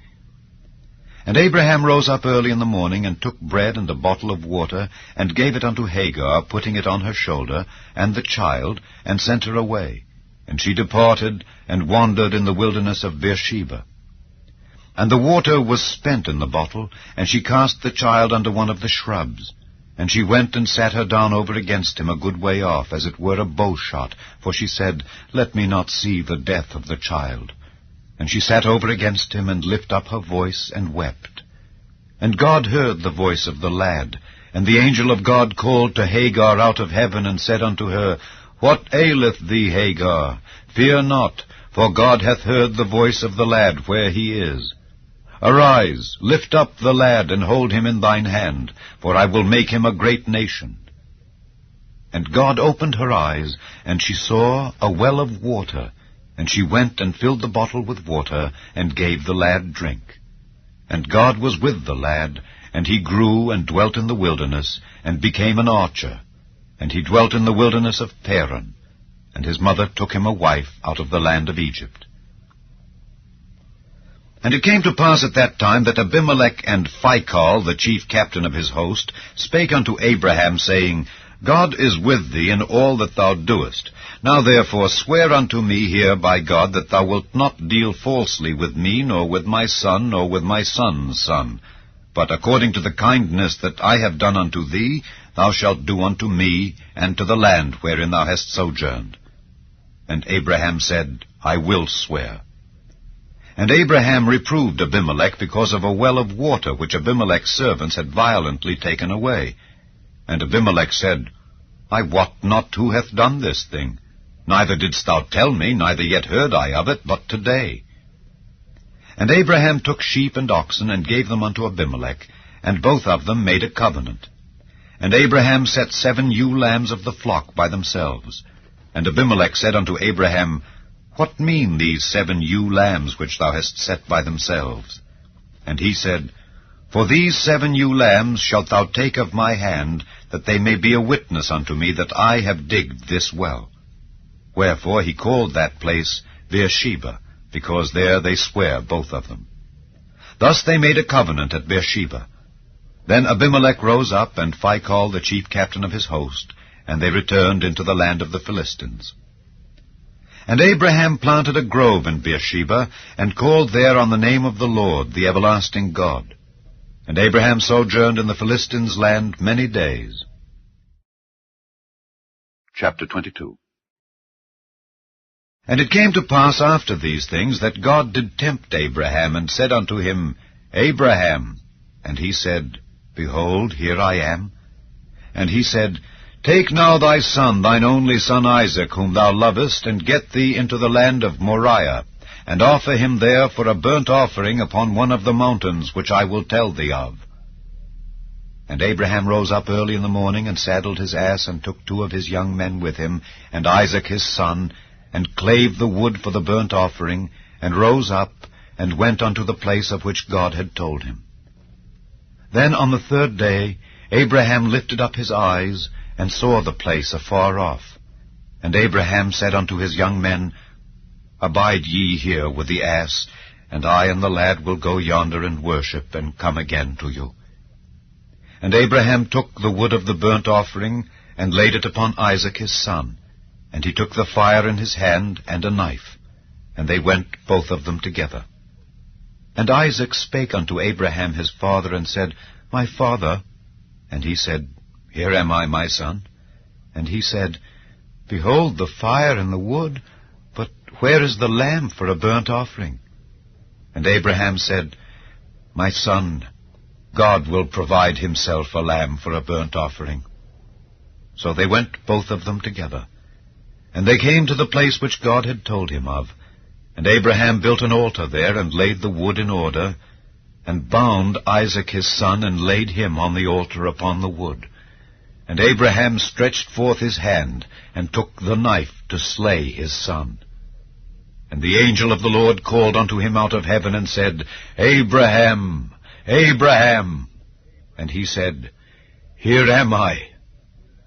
And Abraham rose up early in the morning, and took bread and a bottle of water, and gave it unto Hagar, putting it on her shoulder, and the child, and sent her away. And she departed, and wandered in the wilderness of Beersheba. And the water was spent in the bottle, and she cast the child under one of the shrubs. And she went and sat her down over against him a good way off, as it were a bowshot, for she said, Let me not see the death of the child. And she sat over against him, and lifted up her voice, and wept. And God heard the voice of the lad. And the angel of God called to Hagar out of heaven, and said unto her, What aileth thee, Hagar? Fear not, for God hath heard the voice of the lad where he is. Arise, lift up the lad, and hold him in thine hand, for I will make him a great nation. And God opened her eyes, and she saw a well of water, and she went and filled the bottle with water, and gave the lad drink. And God was with the lad, and he grew and dwelt in the wilderness, and became an archer. And he dwelt in the wilderness of Paran, and his mother took him a wife out of the land of Egypt. And it came to pass at that time that Abimelech and Phicol, the chief captain of his host, spake unto Abraham, saying, God is with thee in all that thou doest. Now therefore swear unto me here by God that thou wilt not deal falsely with me, nor with my son, nor with my son's son. But according to the kindness that I have done unto thee, thou shalt do unto me, and to the land wherein thou hast sojourned. And Abraham said, I will swear. And Abraham reproved Abimelech because of a well of water which Abimelech's servants had violently taken away. And Abimelech said, I wot not who hath done this thing. Neither didst thou tell me, neither yet heard I of it, but today. And Abraham took sheep and oxen, and gave them unto Abimelech, and both of them made a covenant. And Abraham set 7 ewe lambs of the flock by themselves. And Abimelech said unto Abraham, What mean these 7 ewe lambs which thou hast set by themselves? And he said, For these 7 ewe lambs shalt thou take of my hand, that they may be a witness unto me that I have digged this well. Wherefore he called that place Beersheba, because there they sware both of them. Thus they made a covenant at Beersheba. Then Abimelech rose up, and Phicol the chief captain of his host, and they returned into the land of the Philistines. And Abraham planted a grove in Beersheba, and called there on the name of the Lord, the everlasting God. And Abraham sojourned in the Philistines' land many days. Chapter 22. And it came to pass after these things that God did tempt Abraham, and said unto him, Abraham. And he said, Behold, here I am. And he said, Take now thy son, thine only son Isaac, whom thou lovest, and get thee into the land of Moriah, and offer him there for a burnt offering upon one of the mountains which I will tell thee of. And Abraham rose up early in the morning, and saddled his ass, and took 2 of his young men with him, and Isaac his son, and clave the wood for the burnt offering, and rose up, and went unto the place of which God had told him. Then on the 3rd day Abraham lifted up his eyes, and saw the place afar off. And Abraham said unto his young men, Abide ye here with the ass, and I and the lad will go yonder and worship, and come again to you. And Abraham took the wood of the burnt offering, and laid it upon Isaac his son. And he took the fire in his hand, and a knife. And they went both of them together. And Isaac spake unto Abraham his father, and said, My father. And he said, Here am I, my son. And he said, Behold the fire and the wood, but where is the lamb for a burnt offering? And Abraham said, My son, God will provide himself a lamb for a burnt offering. So they went both of them together. And they came to the place which God had told him of. And Abraham built an altar there, and laid the wood in order, and bound Isaac his son, and laid him on the altar upon the wood. And Abraham stretched forth his hand, and took the knife to slay his son. And the angel of the Lord called unto him out of heaven, and said, Abraham, Abraham. And he said, Here am I.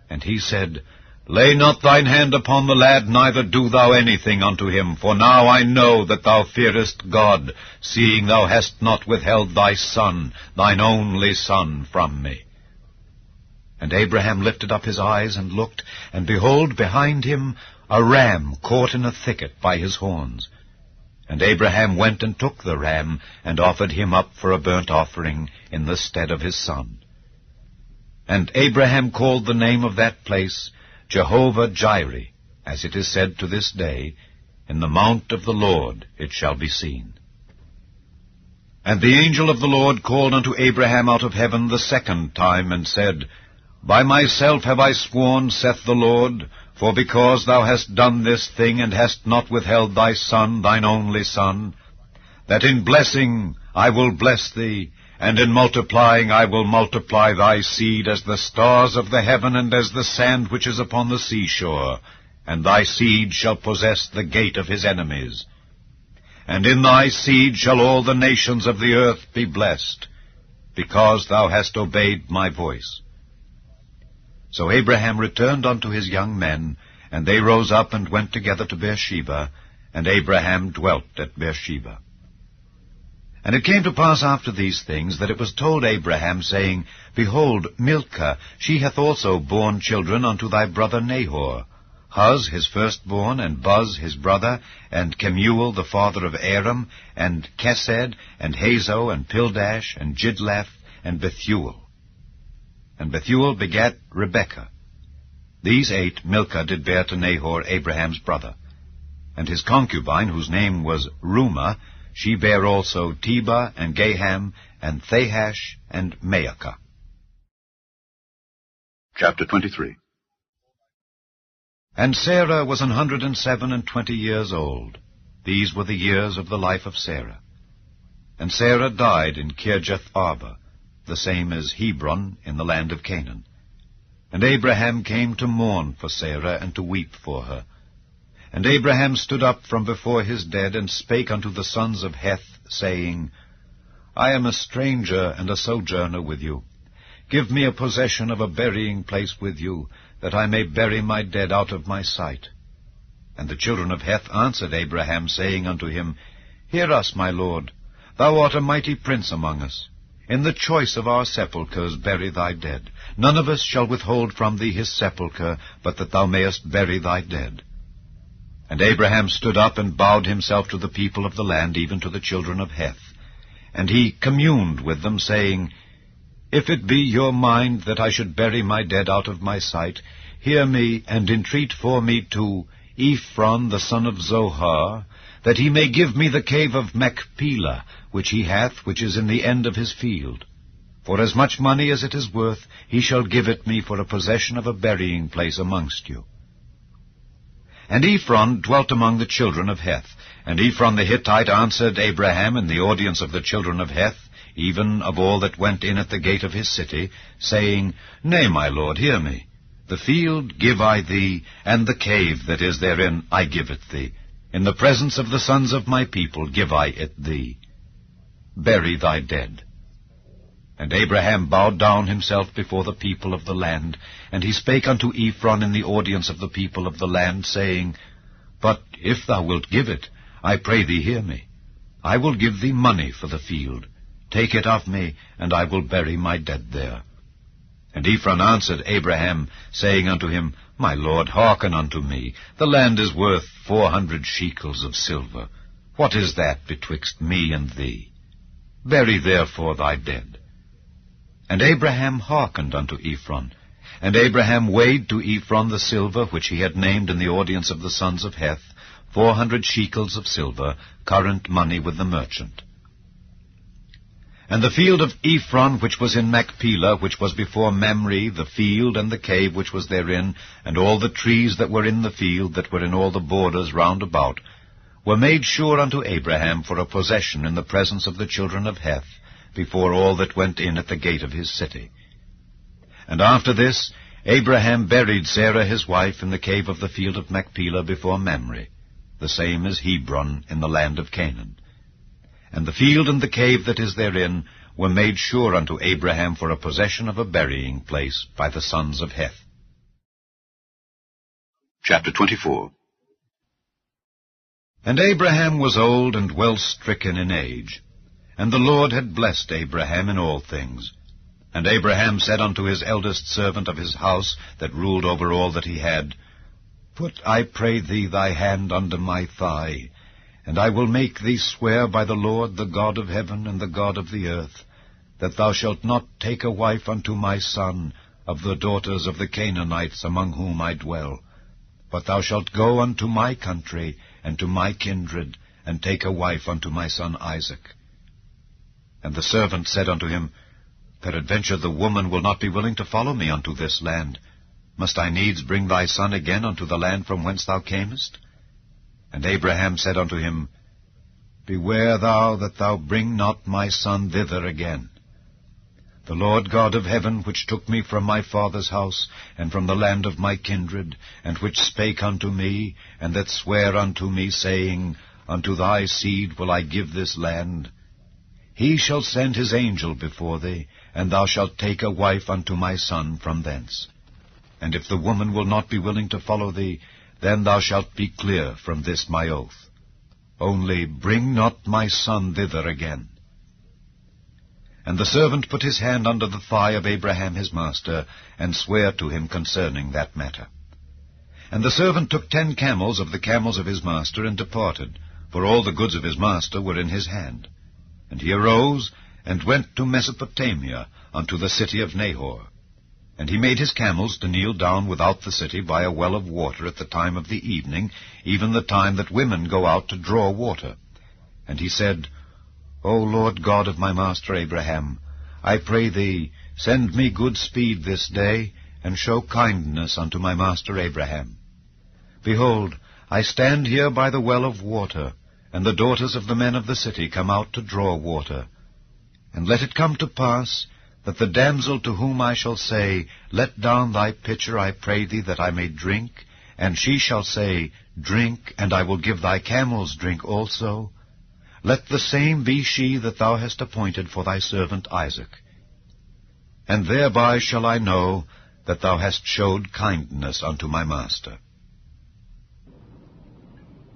And he said, Lay not thine hand upon the lad, neither do thou anything unto him. For now I know that thou fearest God, seeing thou hast not withheld thy son, thine only son, from me. And Abraham lifted up his eyes and looked, and behold, behind him a ram caught in a thicket by his horns. And Abraham went and took the ram, and offered him up for a burnt offering in the stead of his son. And Abraham called the name of that place Jehovah-Jireh, as it is said to this day, In the mount of the Lord it shall be seen. And the angel of the Lord called unto Abraham out of heaven the 2nd time, and said, By myself have I sworn, saith the Lord, for because thou hast done this thing, and hast not withheld thy son, thine only son, that in blessing I will bless thee, and in multiplying I will multiply thy seed as the stars of the heaven, and as the sand which is upon the seashore, and thy seed shall possess the gate of his enemies. And in thy seed shall all the nations of the earth be blessed, because thou hast obeyed my voice. So Abraham returned unto his young men, and they rose up and went together to Beersheba, and Abraham dwelt at Beersheba. And it came to pass after these things, that it was told Abraham, saying, Behold, Milcah, she hath also borne children unto thy brother Nahor, Huz his firstborn, and Buz his brother, and Kemuel the father of Aram, and Kesed, and Hazo, and Pildash, and Jidlaph, and Bethuel. And Bethuel begat Rebekah. These 8 Milcah did bear to Nahor, Abraham's brother. And his concubine, whose name was Reumah, she bare also Tebah, and Gaham, and Thahash, and Maacah. Chapter 23. And Sarah was 127 years old. These were the years of the life of Sarah. And Sarah died in Kirjath Arba, the same as Hebron, in the land of Canaan. And Abraham came to mourn for Sarah, and to weep for her. And Abraham stood up from before his dead, and spake unto the sons of Heth, saying, I am a stranger and a sojourner with you. Give me a possession of a burying place with you, that I may bury my dead out of my sight. And the children of Heth answered Abraham, saying unto him, Hear us, my lord, thou art a mighty prince among us. In the choice of our sepulchres bury thy dead. None of us shall withhold from thee his sepulchre, but that thou mayest bury thy dead. And Abraham stood up and bowed himself to the people of the land, even to the children of Heth. And he communed with them, saying, If it be your mind that I should bury my dead out of my sight, hear me, and entreat for me to Ephron the son of Zohar, that he may give me the cave of Machpelah, which he hath, which is in the end of his field. For as much money as it is worth, he shall give it me for a possession of a burying place amongst you. And Ephron dwelt among the children of Heth. And Ephron the Hittite answered Abraham in the audience of the children of Heth, even of all that went in at the gate of his city, saying, Nay, my lord, hear me. The field give I thee, and the cave that is therein I give it thee. In the presence of the sons of my people give I it thee. Bury thy dead. And Abraham bowed down himself before the people of the land, and he spake unto Ephron in the audience of the people of the land, saying, But if thou wilt give it, I pray thee hear me. I will give thee money for the field. Take it of me, and I will bury my dead there. And Ephron answered Abraham, saying unto him, My lord, hearken unto me. The land is worth 400 shekels of silver. What is that betwixt me and thee? Bury therefore thy dead. And Abraham hearkened unto Ephron. And Abraham weighed to Ephron the silver which he had named in the audience of the sons of Heth, 400 shekels of silver, current money with the merchant. And the field of Ephron, which was in Machpelah, which was before Mamre, the field and the cave which was therein, and all the trees that were in the field, that were in all the borders round about, were made sure unto Abraham for a possession in the presence of the children of Heth, before all that went in at the gate of his city. And after this, Abraham buried Sarah his wife in the cave of the field of Machpelah before Mamre, the same as Hebron in the land of Canaan. And the field and the cave that is therein were made sure unto Abraham for a possession of a burying place by the sons of Heth. Chapter 24. And Abraham was old and well stricken in age, and the Lord had blessed Abraham in all things. And Abraham said unto his eldest servant of his house, that ruled over all that he had, Put, I pray thee, thy hand under my thigh, and I will make thee swear by the Lord, the God of heaven and the God of the earth, that thou shalt not take a wife unto my son of the daughters of the Canaanites among whom I dwell, but thou shalt go unto my country and to my kindred, and take a wife unto my son Isaac. And the servant said unto him, Peradventure the woman will not be willing to follow me unto this land. Must I needs bring thy son again unto the land from whence thou camest? And Abraham said unto him, Beware thou that thou bring not my son thither again. The Lord God of heaven, which took me from my father's house, and from the land of my kindred, and which spake unto me, and that sware unto me, saying, Unto thy seed will I give this land, he shall send his angel before thee, and thou shalt take a wife unto my son from thence. And if the woman will not be willing to follow thee, then thou shalt be clear from this my oath. Only bring not my son thither again. And the servant put his hand under the thigh of Abraham his master, and sware to him concerning that matter. And the servant took 10 camels of the camels of his master, and departed, for all the goods of his master were in his hand. And he arose, and went to Mesopotamia, unto the city of Nahor. And he made his camels to kneel down without the city by a well of water at the time of the evening, even the time that women go out to draw water. And he said, O Lord God of my master Abraham, I pray thee, send me good speed this day, and show kindness unto my master Abraham. Behold, I stand here by the well of water, and the daughters of the men of the city come out to draw water. And let it come to pass, that the damsel to whom I shall say, Let down thy pitcher, I pray thee, that I may drink, and she shall say, Drink, and I will give thy camels drink also, let the same be she that thou hast appointed for thy servant Isaac. And thereby shall I know that thou hast showed kindness unto my master.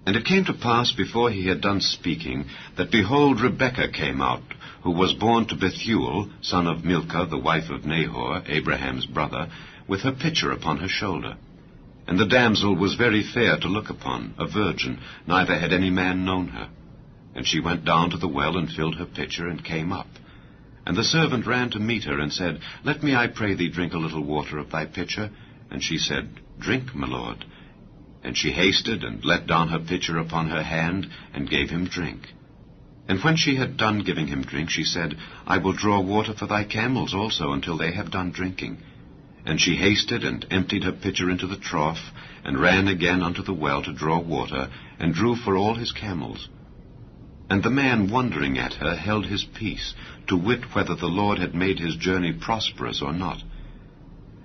And it came to pass, before he had done speaking, that behold, Rebekah came out, who was born to Bethuel, son of Milcah, the wife of Nahor, Abraham's brother, with her pitcher upon her shoulder. And the damsel was very fair to look upon, a virgin, neither had any man known her. And she went down to the well, and filled her pitcher, and came up. And the servant ran to meet her, and said, Let me, I pray thee, drink a little water of thy pitcher. And she said, Drink, my lord. And she hasted and let down her pitcher upon her hand, and gave him drink. And when she had done giving him drink, she said, I will draw water for thy camels also, until they have done drinking. And she hasted and emptied her pitcher into the trough, and ran again unto the well to draw water, and drew for all his camels. And the man, wondering at her, held his peace, to wit whether the Lord had made his journey prosperous or not.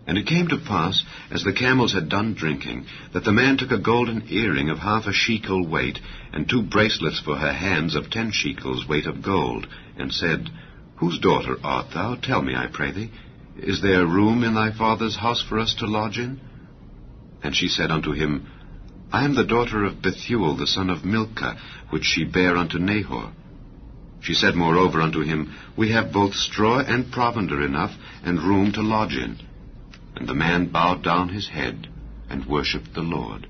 And it came to pass, as the camels had done drinking, that the man took a golden earring of 1/2 shekel weight, and 2 bracelets for her hands of 10 shekels weight of gold, and said, Whose daughter art thou? Tell me, I pray thee. Is there room in thy father's house for us to lodge in? And she said unto him, I am the daughter of Bethuel, the son of Milcah, which she bare unto Nahor. She said moreover unto him, We have both straw and provender enough, and room to lodge in. And the man bowed down his head, and worshipped the Lord.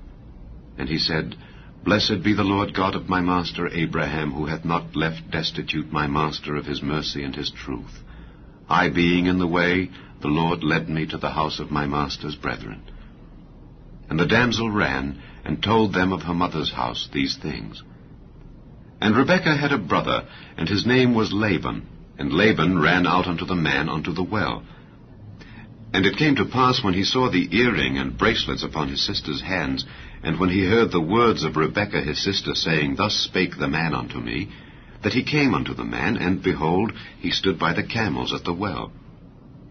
And he said, Blessed be the Lord God of my master Abraham, who hath not left destitute my master of his mercy and his truth. I being in the way, the Lord led me to the house of my master's brethren. And the damsel ran, and told them of her mother's house these things. And Rebekah had a brother, and his name was Laban. And Laban ran out unto the man unto the well. And it came to pass, when he saw the earring and bracelets upon his sister's hands, and when he heard the words of Rebekah his sister, saying, Thus spake the man unto me, that he came unto the man, and behold, he stood by the camels at the well.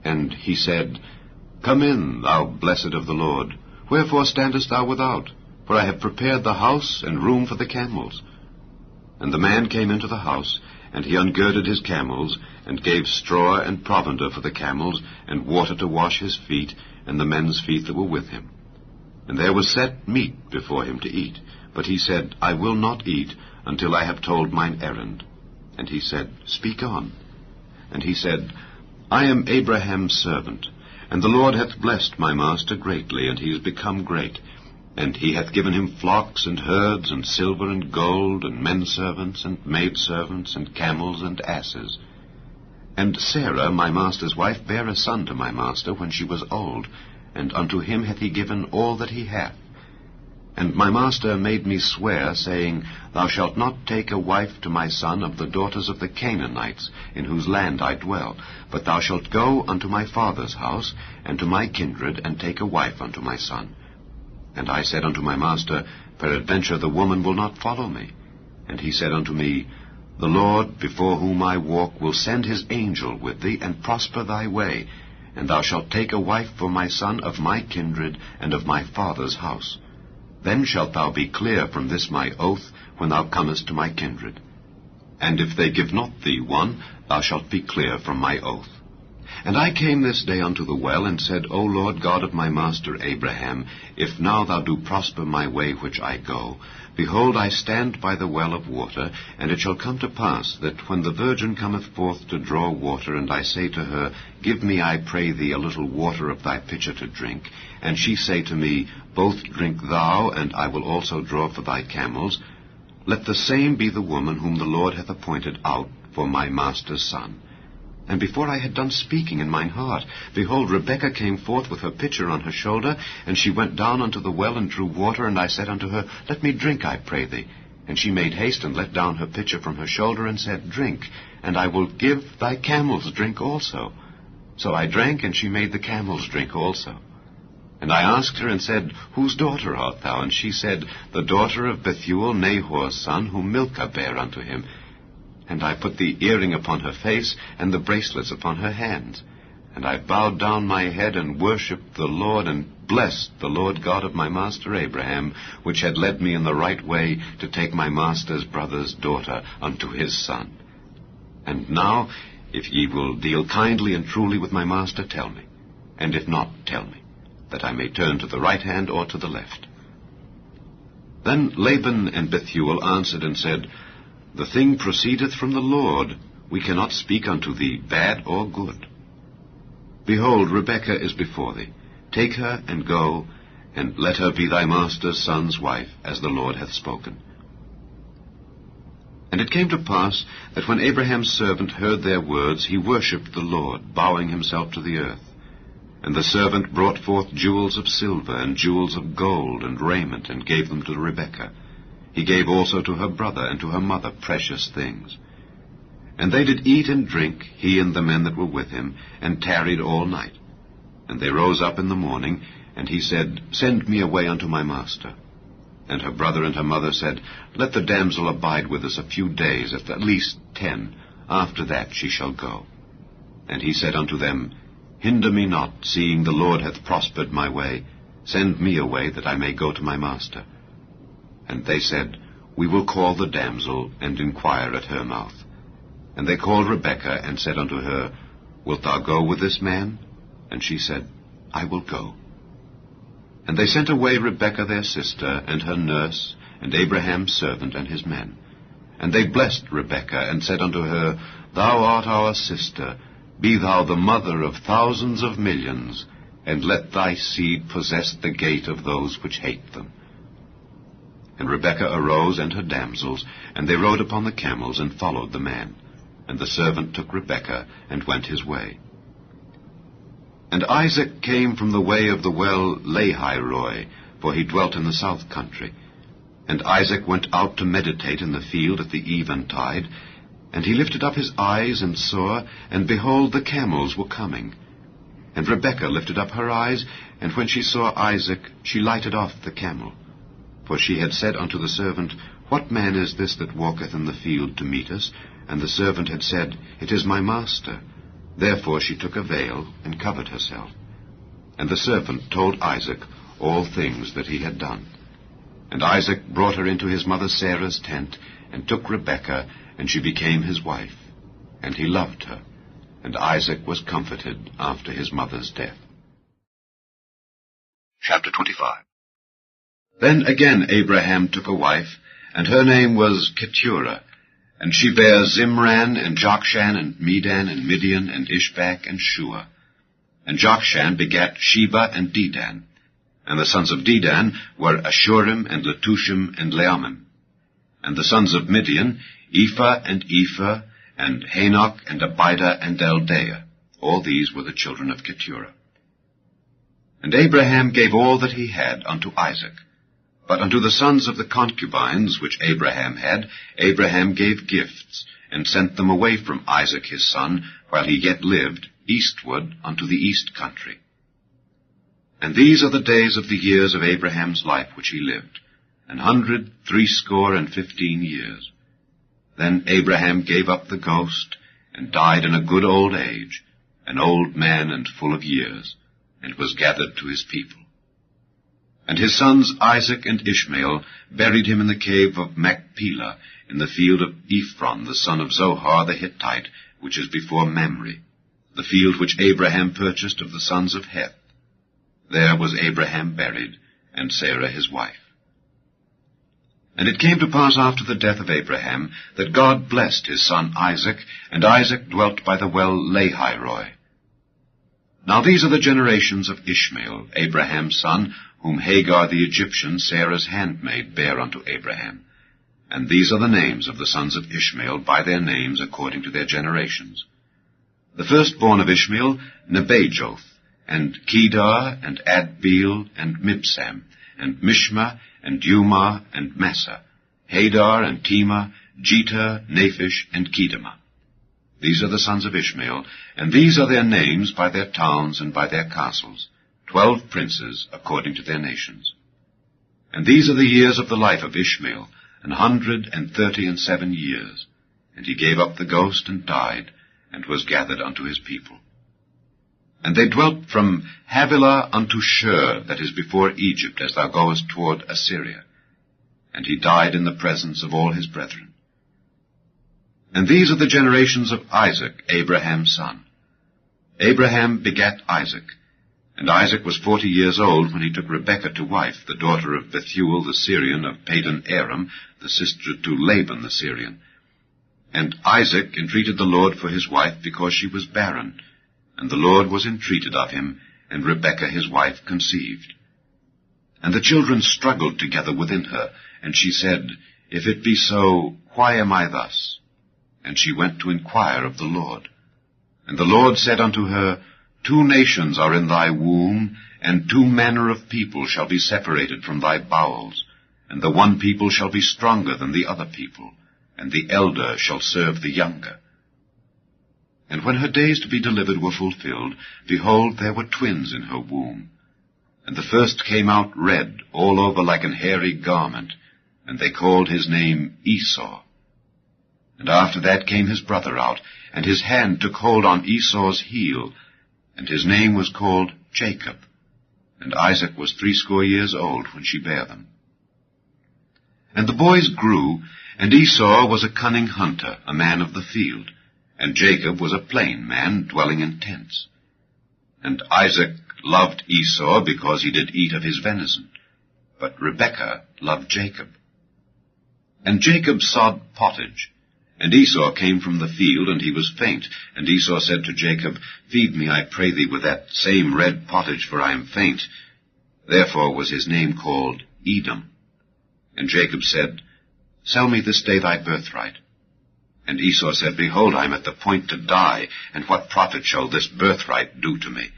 And he said, Come in, thou blessed of the Lord. Wherefore standest thou without? For I have prepared the house and room for the camels. And the man came into the house, and he ungirded his camels, and gave straw and provender for the camels, and water to wash his feet, and the men's feet that were with him. And there was set meat before him to eat. But he said, I will not eat, until I have told mine errand. And he said, Speak on. And he said, I am Abraham's servant, and the Lord hath blessed my master greatly, and he is become great. And he hath given him flocks and herds, and silver and gold, and men servants, and maid servants, and camels and asses. And Sarah, my master's wife, bare a son to my master when she was old, and unto him hath he given all that he hath. And my master made me swear, saying, Thou shalt not take a wife to my son of the daughters of the Canaanites, in whose land I dwell, but thou shalt go unto my father's house, and to my kindred, and take a wife unto my son. And I said unto my master, Peradventure the woman will not follow me. And he said unto me, The Lord, before whom I walk, will send his angel with thee, and prosper thy way, and thou shalt take a wife for my son of my kindred, and of my father's house. Then shalt thou be clear from this my oath, when thou comest to my kindred. And if they give not thee one, thou shalt be clear from my oath. And I came this day unto the well, and said, O Lord God of my master Abraham, if now thou do prosper my way which I go, behold, I stand by the well of water, and it shall come to pass, that when the virgin cometh forth to draw water, and I say to her, Give me, I pray thee, a little water of thy pitcher to drink, and she say to me, Both drink thou, and I will also draw for thy camels, let the same be the woman whom the Lord hath appointed out for my master's son. And before I had done speaking in mine heart, behold, Rebekah came forth with her pitcher on her shoulder, and she went down unto the well and drew water, and I said unto her, Let me drink, I pray thee. And she made haste and let down her pitcher from her shoulder, and said, Drink, and I will give thy camels drink also. So I drank, and she made the camels drink also. And I asked her and said, Whose daughter art thou? And she said, The daughter of Bethuel, Nahor's son, whom Milcah bare unto him. And I put the earring upon her face, and the bracelets upon her hands. And I bowed down my head, and worshipped the Lord, and blessed the Lord God of my master Abraham, which had led me in the right way to take my master's brother's daughter unto his son. And now, if ye will deal kindly and truly with my master, tell me. And if not, tell me, that I may turn to the right hand or to the left. Then Laban and Bethuel answered and said, The thing proceedeth from the Lord. We cannot speak unto thee bad or good. Behold, Rebekah is before thee. Take her and go, and let her be thy master's son's wife, as the Lord hath spoken. And it came to pass that when Abraham's servant heard their words, he worshipped the Lord, bowing himself to the earth. And the servant brought forth jewels of silver and jewels of gold and raiment, and gave them to Rebekah. He gave also to her brother and to her mother precious things. And they did eat and drink, he and the men that were with him, and tarried all night. And they rose up in the morning, and he said, Send me away unto my master. And her brother and her mother said, Let the damsel abide with us a few days, at least 10. After that she shall go. And he said unto them, Hinder me not, seeing the Lord hath prospered my way. Send me away, that I may go to my master. And they said, We will call the damsel, and inquire at her mouth. And they called Rebekah, and said unto her, Wilt thou go with this man? And she said, I will go. And they sent away Rebekah their sister, and her nurse, and Abraham's servant, and his men. And they blessed Rebekah, and said unto her, Thou art our sister, be thou the mother of thousands of millions, and let thy seed possess the gate of those which hate them. And Rebekah arose, and her damsels, and they rode upon the camels, and followed the man. And the servant took Rebekah, and went his way. And Isaac came from the way of the well Lahairoi, for he dwelt in the south country. And Isaac went out to meditate in the field at the eventide, and he lifted up his eyes and saw, and behold, the camels were coming. And Rebekah lifted up her eyes, and when she saw Isaac, she lighted off the camel. For she had said unto the servant, What man is this that walketh in the field to meet us? And the servant had said, It is my master. Therefore she took a veil, and covered herself. And the servant told Isaac all things that he had done. And Isaac brought her into his mother Sarah's tent, and took Rebekah, and she became his wife. And he loved her. And Isaac was comforted after his mother's death. Chapter 25. Then again Abraham took a wife, and her name was Keturah. And she bare Zimran, and Jokshan, and Medan, and Midian, and Ishbak, and Shua. And Jokshan begat Sheba and Dedan. And the sons of Dedan were Ashurim, and Letushim, and Leammim. And the sons of Midian, Ephah, and Ephah, and Hanok, and Abida, and Eldaah. All these were the children of Keturah. And Abraham gave all that he had unto Isaac. But unto the sons of the concubines which Abraham had, Abraham gave gifts, and sent them away from Isaac his son, while he yet lived, eastward unto the east country. And these are the days of the years of Abraham's life which he lived, 163 years. Then Abraham gave up the ghost, and died in a good old age, an old man and full of years, and was gathered to his people. And his sons Isaac and Ishmael buried him in the cave of Machpelah, in the field of Ephron, the son of Zohar the Hittite, which is before Mamre, the field which Abraham purchased of the sons of Heth. There was Abraham buried, and Sarah his wife. And it came to pass after the death of Abraham, that God blessed his son Isaac, and Isaac dwelt by the well Lahairoi. Now these are the generations of Ishmael, Abraham's son, whom Hagar the Egyptian, Sarah's handmaid, bare unto Abraham. And these are the names of the sons of Ishmael, by their names according to their generations. The firstborn of Ishmael, Nebajoth, and Kedar, and Adbeel, and Mibsam, and Mishma, and Dumah, and Massa, Hadar, and Tema, Jether, Naphish, and Kedemah. These are the sons of Ishmael, and these are their names by their towns and by their castles, 12 princes according to their nations. And these are the years of the life of Ishmael, 137 years. And he gave up the ghost and died, and was gathered unto his people. And they dwelt from Havilah unto Shur, that is before Egypt, as thou goest toward Assyria. And he died in the presence of all his brethren. And these are the generations of Isaac, Abraham's son. Abraham begat Isaac. And Isaac was 40 years old when he took Rebekah to wife, the daughter of Bethuel the Syrian of Padan Aram, the sister to Laban the Syrian. And Isaac entreated the Lord for his wife, because she was barren. And the Lord was entreated of him, and Rebekah his wife conceived. And the children struggled together within her, and she said, If it be so, why am I thus? And she went to inquire of the Lord. And the Lord said unto her, 2 nations are in thy womb, and 2 manner of people shall be separated from thy bowels, and the one people shall be stronger than the other people, and the elder shall serve the younger. And when her days to be delivered were fulfilled, behold, there were twins in her womb. And the first came out red, all over like an hairy garment, and they called his name Esau. And after that came his brother out, and his hand took hold on Esau's heel, and his name was called Jacob. And Isaac was 80 years old when she bare them. And the boys grew, and Esau was a cunning hunter, a man of the field, and Jacob was a plain man, dwelling in tents. And Isaac loved Esau because he did eat of his venison, but Rebekah loved Jacob. And Jacob sod pottage, and Esau came from the field, and he was faint. And Esau said to Jacob, Feed me, I pray thee, with that same red pottage, for I am faint. Therefore was his name called Edom. And Jacob said, Sell me this day thy birthright. And Esau said, Behold, I am at the point to die, and what profit shall this birthright do to me?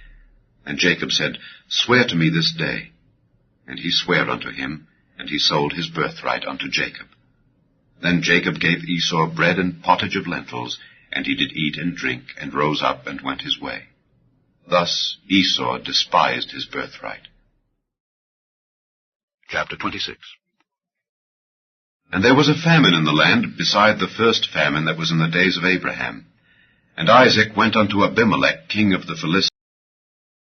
And Jacob said, Swear to me this day. And he sware unto him, and he sold his birthright unto Jacob. Then Jacob gave Esau bread and pottage of lentils, and he did eat and drink, and rose up and went his way. Thus Esau despised his birthright. Chapter 26. And there was a famine in the land, beside the first famine that was in the days of Abraham. And Isaac went unto Abimelech, king of the Philistines,